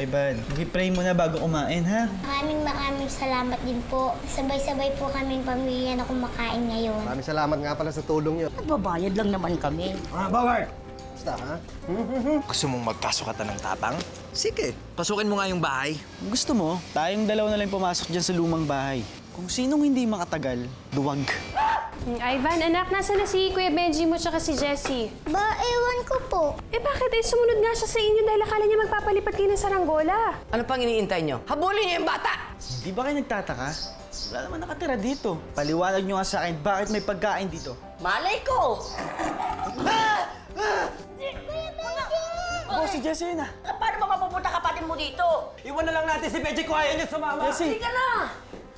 Ivan, mag-pray muna bago kumain, ha? Maraming salamat din po. Sabay-sabay po kaming pamilya na kumakain ngayon. Maraming salamat nga pala sa tulong niyo. Nagbabayad lang naman kami. Bogart! Basta, ha? Gusto mong magkasukatan ng tapang? Sige, pasukin mo nga yung bahay. Gusto mo, tayong dalawa na lang pumasok dyan sa lumang bahay. Kung sinong hindi makatagal, duwag. Ivan, anak, nasa na si Kuya Benji mo tsaka si Jessie? Ewan ko po. Eh bakit? Sumunod nga siya sa inyo dahil akala niya magpapalipat kayo ng saranggola. Ano pang iniintay nyo? Habulin niyo yung bata! Di ba kayo nagtataka? Wala naman nakatira dito. Paliwanag nyo nga sa akin, bakit may pagkain dito? Malay ko! Ako, si Jessie yun, Paano ba mapupunta kapatid mo dito? Iwan na lang natin si Benji kung ayaw niya sumama. Jessie! Hindi ka na!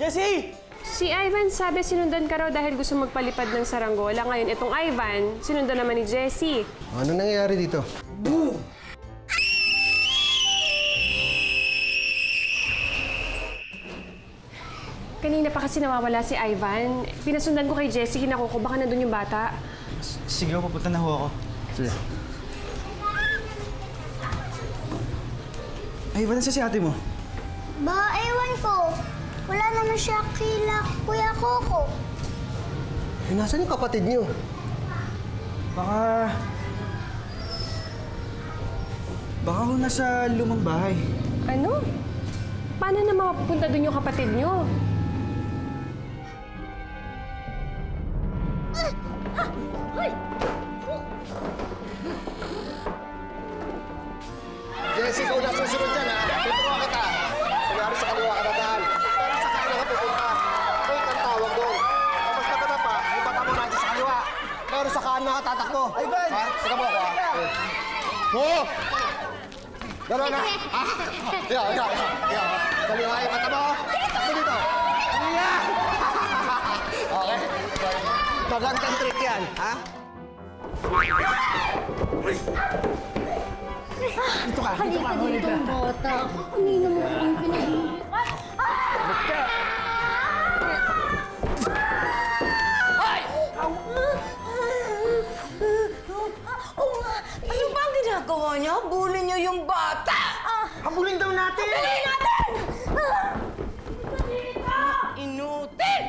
Jessie! Si Ivan sabi sinundan ka raw dahil gusto magpalipad ng saranggola. Ngayon, itong Ivan, sinundan naman ni Jessie. Ano nangyayari dito? Kanina pa kasi nawawala si Ivan. Pinasundan ko kay Jessie, kinako ko, baka nandun yung bata. Sige, papunta na ho ako. Sige. Ay, Ivan, nasa si ate mo? Ewan ko. Wala naman siya kila Kuya Coco. Eh, nasaan yung kapatid niyo? Baka ho nasa lumang bahay. Ano? Paano na mapupunta dun yung kapatid niyo? Jessie, ikaw na susunod dyan, ha? Tuturuan kita. Kunyari sa kaliwa ka na daan. Pero sa kanan ka pupunta. Wait ang tawag doon. Mas maganda pa, yung bata mo natin sa kaliwa. Pero sa kanan ka tatakbo. Ay, Ben! Ha? Saka mo ako, ha? Oo! Gano'n na. Ha? Yeah. Kaliwa yung mata mo. Takbo dito. Yeah! Okay. Magandang trick yan, ha? Dito ka. Bata. Kanina mo kami pinag-iiwan. Ano ba ang ginagawa niyo? Habulin niyo yung bata! Habulin daw natin! Habulin natin! Inutil!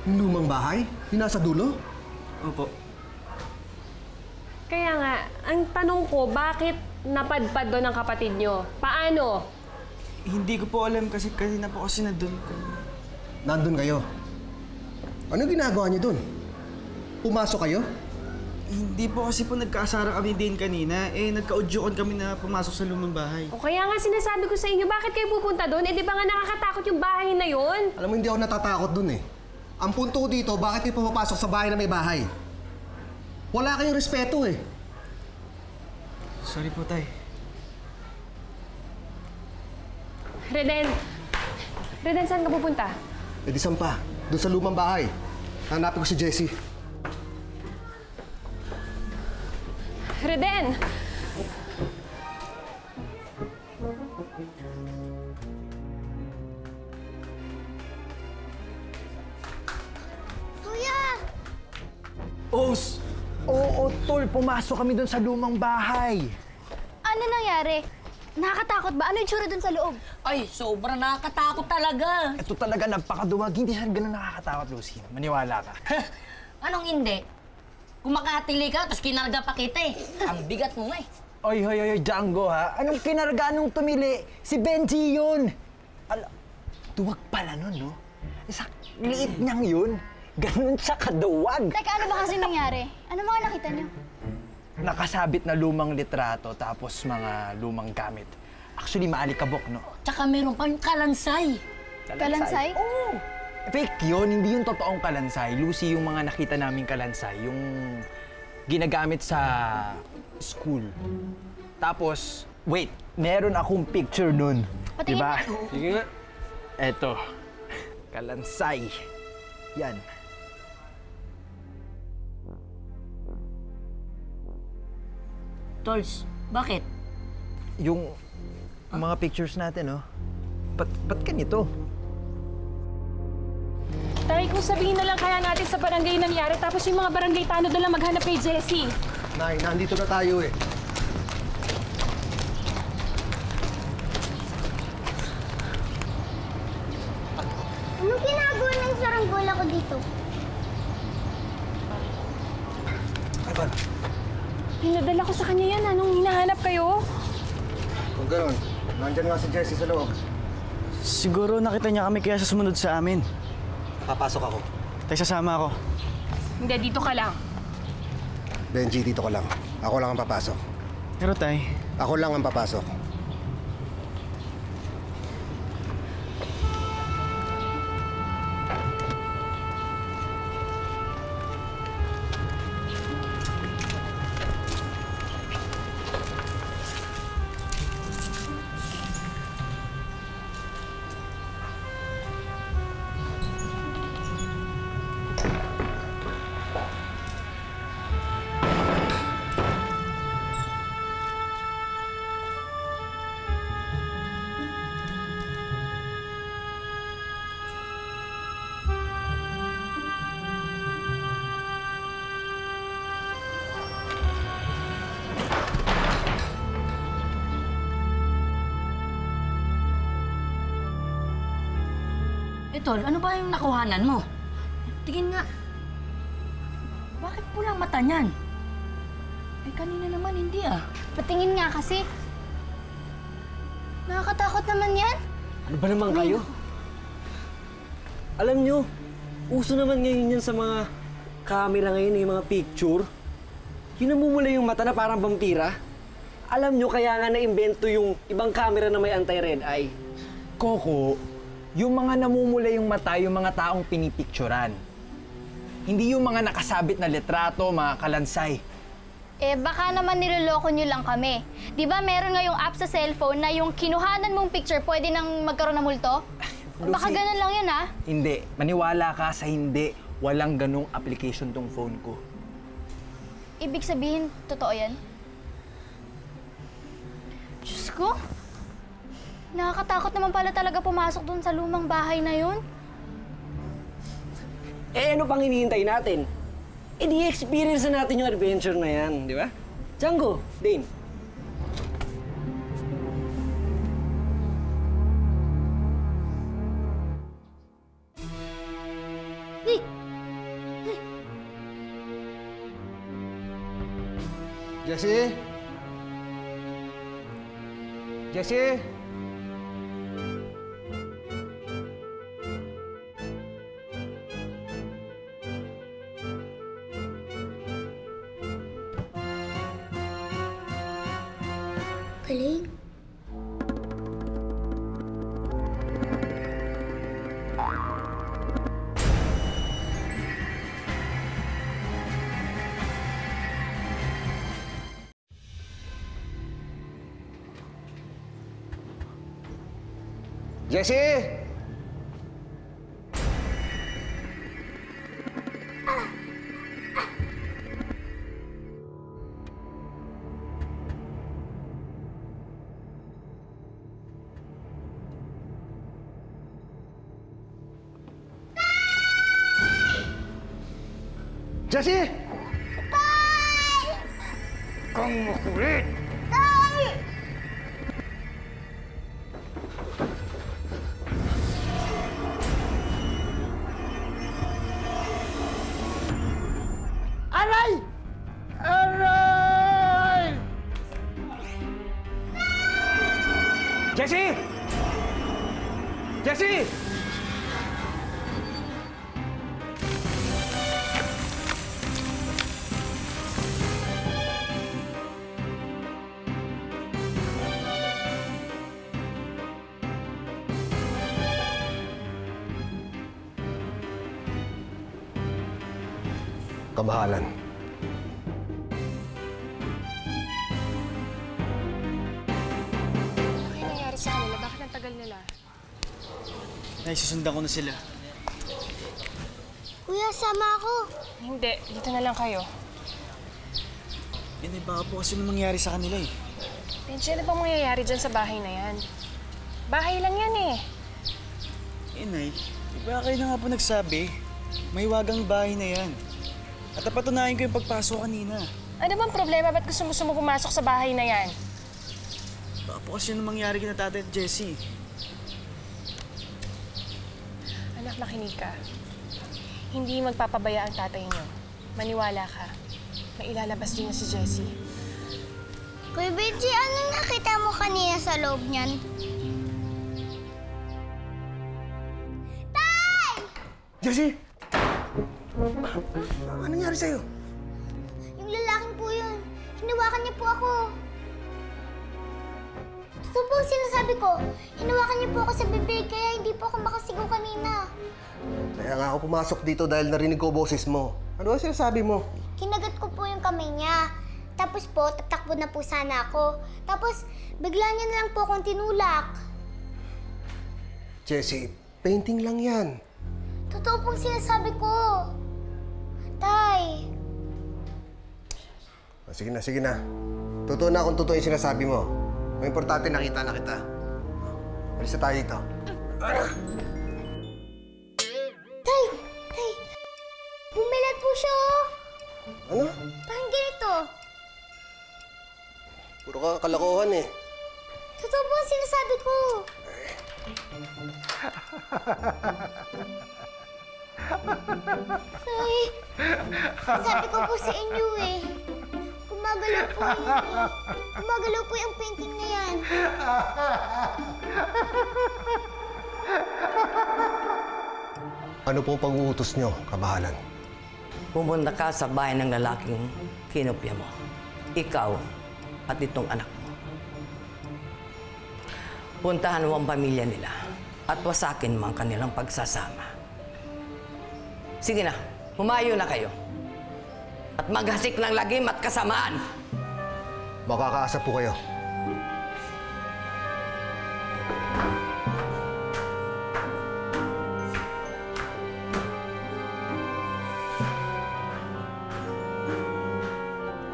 Yung lumang bahay? Yung nasa dulo? Opo. Kaya nga, ang tanong ko, bakit napadpad doon ang kapatid niyo? Paano? Hindi ko po alam kasi kanina po kasi nandun. Nandun kayo. Ano ginagawa niyo dun? Pumasok kayo? Hindi po kasi po nagkaasara kami din kanina. Nagka-audyokon kami na pumasok sa lumang bahay. O kaya nga sinasabi ko sa inyo, bakit kayo pupunta doon? Di ba nga nakakatakot yung bahay na yun? Alam mo, hindi ako natatakot dun eh. Ang punto ko dito, bakit kayo pumapasok sa bahay na may bahay? Wala kayong respeto eh. Sorry po, tay. Reden, saan ka pupunta? Eh di saan pa? Doon sa lumang bahay. Hanapin ko si Jessie. Reden! Kuya! Os! Oo, tol. Pumasok kami doon sa lumang bahay. Ano nangyari? Nakakatakot ba? Ano yung tsura dun sa loob? Ay, sobrang nakakatakot talaga. Ito talaga napakaduwag. Hindi siya ganun nakakatakot, Lucy. Maniwala ka. Anong hindi? Kumakatili ka, tapos kinarga pa kita eh. Ang bigat mo nga eh. Oy, Django, ha? Anong kinarga nung tumili? Si Benji yun! Duwag pala nun, no? Sa liit niyang yun, ganun siya kaduwag. Teka, ano ba kasi nangyari? Ano mga nakita niyo? Nakasabit na lumang litrato, tapos mga lumang gamit. Actually, maalikabok, no? Tsaka meron pang kalansay. Kalansay? Oo! Fake yun, hindi yung totoong kalansay. Lucy, yung mga nakita naming kalansay, yung ginagamit sa school. Tapos, wait, meron akong picture nun. Patingin Diba? nga. Sige nga. Eto, kalansay. Yan. Tols, bakit? Yung mga pictures natin, oh. Ba't ganito? Tay, kung sabihin na lang kaya natin sa barangay nangyari, tapos yung mga barangay tano doon lang maghanap kay Jessie. Nay, nandito na tayo eh. Anong ginagawa ng saranggola ko dito? Ivan, Pinadala ko sa kanya yan, anong hinahanap kayo? kung gano'n, nandyan nga si Jessie sa loob. Siguro nakita niya kami kaya sa sumunod sa amin. Papasok ako. Tay, sasama ako. Hindi, dito ka lang. Benji, dito ka lang. Ako lang ang papasok. Pero tay, Ako lang ang papasok. Tol, ano ba yung nakuhanan mo? Tingin nga. Bakit pulang mata niyan? Eh, kanina naman hindi ah. Patingin nga kasi. Nakakatakot naman yan. Ano ba naman kayo? Alam nyo, uso naman ngayon yan sa mga camera ngayon, yung mga picture. Yung namumula yung mata na parang vampira. Alam nyo, kaya nga na-invento yung ibang camera na may anti-red eye. Coco, yung mga namumula yung mata, yung mga taong pinipicturan. Hindi yung mga nakasabit na litrato, mga kalansay. Eh, baka naman niloloko nyo lang kami. Di ba meron nga yung app sa cellphone na yung kinuhanan mong picture pwede nang magkaroon ng multo? Baka Lucy, ganun lang yun, ha? Hindi. Maniwala ka sa hindi. Walang ganung application tong phone ko. Ibig sabihin, totoo yan? Diyos ko! Nakakatakot naman pala talaga pumasok dun sa lumang bahay na yun. Eh, ano pang hinihintay natin? Eh, di-experience na natin yung adventure na yan, di ba? Django, Dane. Jessie? Jessie? Galing. Jessie? Jessie! Kang makulit! Aray! Aray! Jessie! Jessie! Kamahalan. Ano kaya nangyari sa kanila? Bakit ang tagal nila? Nay, susundan ko na sila. Kuya, sama ako. Hindi, dito na lang kayo. Nay, baka po kasi anong mangyari sa kanila eh. Benji, ano bang mangyayari dyan sa bahay na yan? Bahay lang yan eh. Nay, di ba kayo na nga po nagsabi? May wagang bahay na yan. At napatunayan ko yung pagpasok kanina. Ano bang problema? Ba't gusto mo pumasok sa bahay na yan? Baka po kasi anong mangyari kina Tatay at Jessie. Anak, makinig ka. Hindi magpapabaya ang tatay niyo. Maniwala ka. May ilalabas din na si Jessie. Kuya Benji, anong nakita mo kanina sa loob niyan? Jessie! Ano nangyari sa'yo? Yung lalaking po yun. Hinawakan niya po ako. Totoo po ang sinasabi ko. Hinawakan niya po ako sa bibig, kaya hindi po ako makasigaw kanina. Kaya nga ako pumasok dito dahil narinig ko boses mo. Ano ang sinasabi mo? Kinagat ko po yung kamay niya. Tapos po, tatakbo na po sana ako. Tapos, bigla niya na lang po akong tinulak. Jessie, painting lang yan. Totoo pong sinasabi ko. Tay. Sige na, sige na. Totoo na kung totoo yung sinasabi mo. Ang importante, nakita na kita. Alis na tayo dito. Tay! Tay! Bumilat po siya, oh. Ano? Parang ganito. Puro ka kalokohan eh. Totoo po ang sinasabi ko. Tay, sabi ko po sa inyo eh. Gumagalaw po yun eh. Gumagalaw po yung painting na yan. Ano pong pag-uutos nyo, kamahalan? Pumunta ka sa bahay ng lalaking kinopya mo. Ikaw at itong anak mo. Puntahan mo ang pamilya nila at wasakin mo ang kanilang pagsasama. Sige na, humayo na kayo. At maghasik ng lagim at kasamaan. Makakaasa po kayo.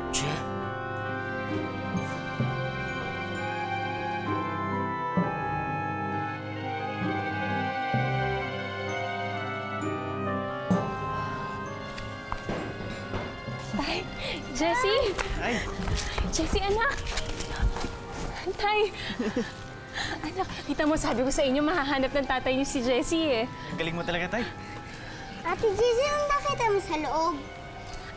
Che? Tay! Jessie! Ay, Jessie, anak! Tay! Anak, kita mo, sabi ko sa inyo, mahahanap ng tatay niyo si Jessie eh. galing mo talaga, Tay. Ate Jessie, anong nakita mo sa loob?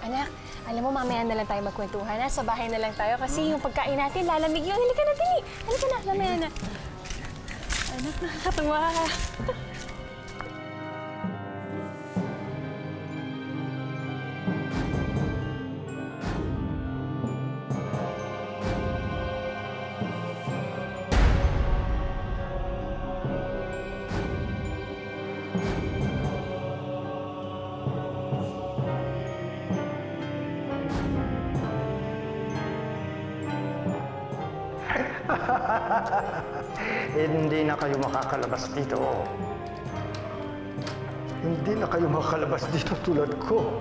Anak, alam mo, mamaya na lang tayo magkwentuhan, ha? Sa bahay na lang tayo kasi yung pagkain natin, lalamig yun. Halika na, Tini! Halika na, mamaya na. Anak, nakakatuwa ka. Hindi na kayo makakalabas dito. Hindi na kayo makakalabas dito tulad ko.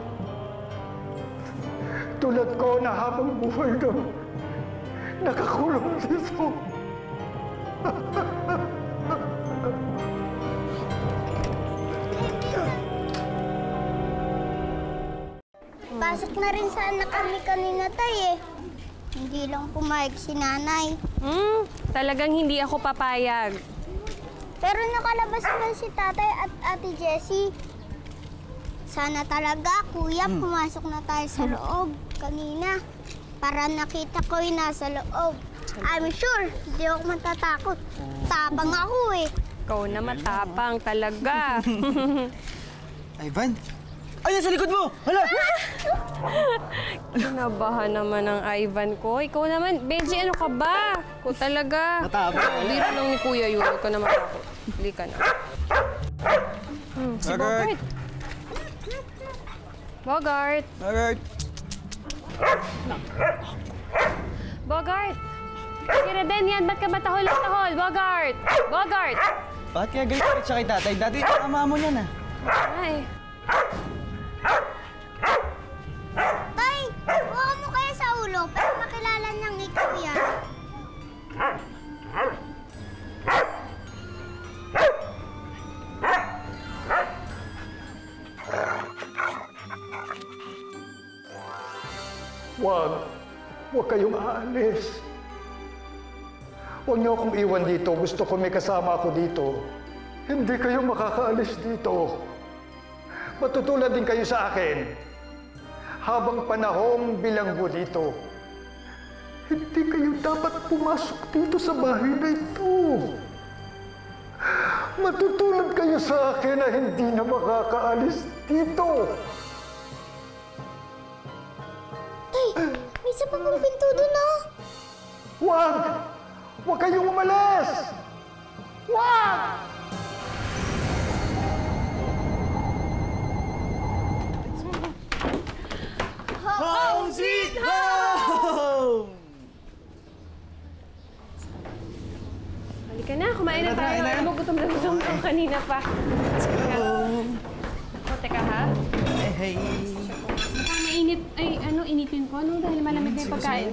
Tulad ko na habang buhay na nakakulong dito. Pasok na rin sana kami kanina, Tay eh. Hindi lang pumayag si nanay. Talagang hindi ako papayag. Pero nakalabas naman si tatay at ate Jessie. Sana talaga, kuya, pumasok na tayo sa loob kanina. Para nakita ko yung nasa loob. I'm sure, hindi ako matatakot. Tapang ako eh. Ikaw na matapang talaga. Ivan? Ay, nasa likod mo! Hala! Kinabahan naman ang Ivan ko. Ikaw naman, Benji, ano ka ba? Ikaw talaga. Matapang. Biro lang ni Kuya yun. Huwag ka na matakot. Hindi ka na. Si Agad. Bobert. Bogart! Bogart! Bogart! Tira din yan, ba't ka ba tahol? Bogart! Bogart! Bakit kaya galit siya kay tatay? Dati tama mo niyan, ah. Ay, Tay, huwag mo kaya sa ulo pero makilala niyang ikaw yan. Huwag kayong aalis. Huwag niyo akong iwan dito. Gusto ko may kasama ako dito. Hindi kayo makakaalis dito. Matutulad din kayo sa akin. Habang panahong bilanggo dito, hindi kayo dapat pumasok dito sa bahay na ito. Matutulad kayo sa akin na hindi na makakaalis dito. Tay, may isa pa pang pinto doon, oh. Huwag! Huwag kayong umalis! Huwag! Home sweet home! halika na, kumain na tayo. Alam mo, gutom na gutom ka kanina pa. Sige ka. O, teka ha. Hey, hey. Baka mainit, initin ko, no? Dahil malamig na yung pagkain.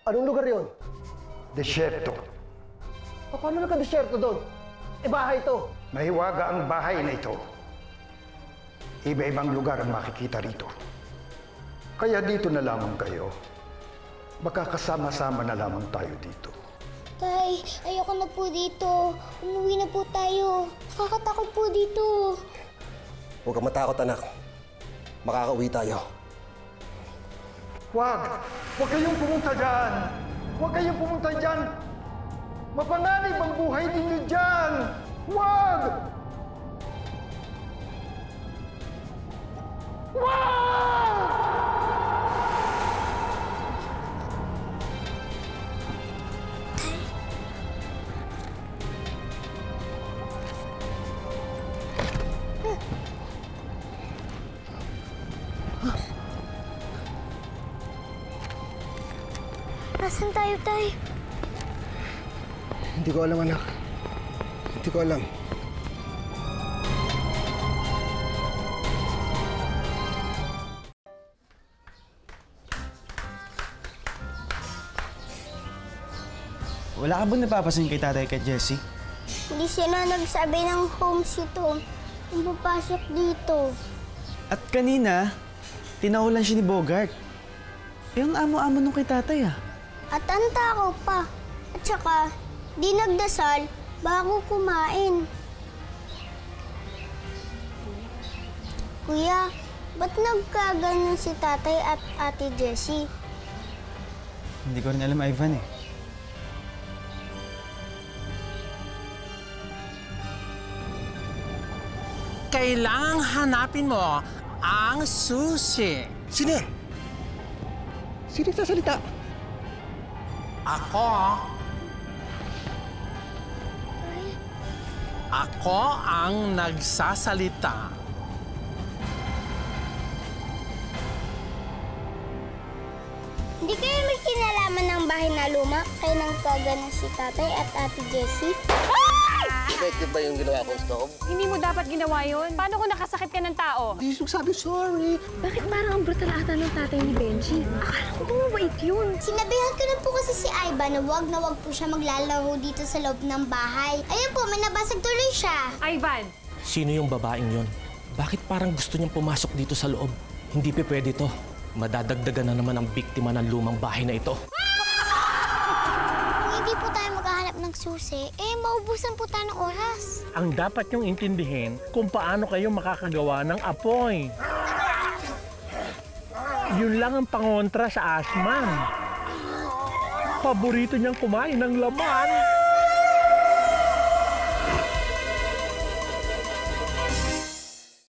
Anong lugar yon? Desyerto. Paano nagka-desyerto doon? Bahay ito. Mahiwaga ang bahay na ito. Iba-ibang lugar ang makikita rito. Kaya dito na lamang kayo. Magkakasama-sama na lamang tayo dito. Tay, ayoko na po dito. Umuwi na po tayo. Nakakatakot po dito. Huwag kang matakot, anak. Makakauwi tayo. Huwag! Huwag kayong pumunta dyan! Huwag kayong pumunta dyan! Mapanganib ang buhay ninyo dyan! Huwag! Nasaan tayo, Tay? Hindi ko alam, anak. Hindi ko alam. Wala ka ba napapasin kay tatay kay Jessie? Hindi sila nagsabi ng home sweet home. Kung papasok dito. At kanina, tinahulan siya ni Bogart. Yung amo-amo nung kay tatay, ah. At ang takaw pa. At saka, di nagdasal bago kumain. Kuya, ba't nagkaganon si tatay at ate Jessie? Hindi ko rin alam, Ivan, eh. Kailangang hanapin mo ang susi. Sino yan? Sino nagsasalita? Ako. Ako ang nagsasalita. Hindi kayo may kinalaman ng bahay na luma kaya nagkaganon si tatay at ate Jessie? Effective ba yung ginawa kong stove? Hindi mo dapat ginawa yun. Paano kung nakasakit ka ng tao? Hindi sabi sorry. Bakit parang ang brutal ata ng tatay ni Benji? Akala ko mabait yun. Sinabihan ko na po kasi si Ivan na wag po siya maglalaro dito sa loob ng bahay. Ayun po, may nabasag tuloy siya. Ivan, Sino yung babaeng yun? Bakit parang gusto niyang pumasok dito sa loob? Hindi pa pwede to. Madadagdagan na naman ang biktima ng lumang bahay na ito. Kung hindi po tayo maghahanap ng susi, maubusan po tayo ng oras. Ang dapat niyong intindihin kung paano kayo makakagawa ng apoy. Yun lang ang pangontra sa asman. Paborito niyang kumain ng laman.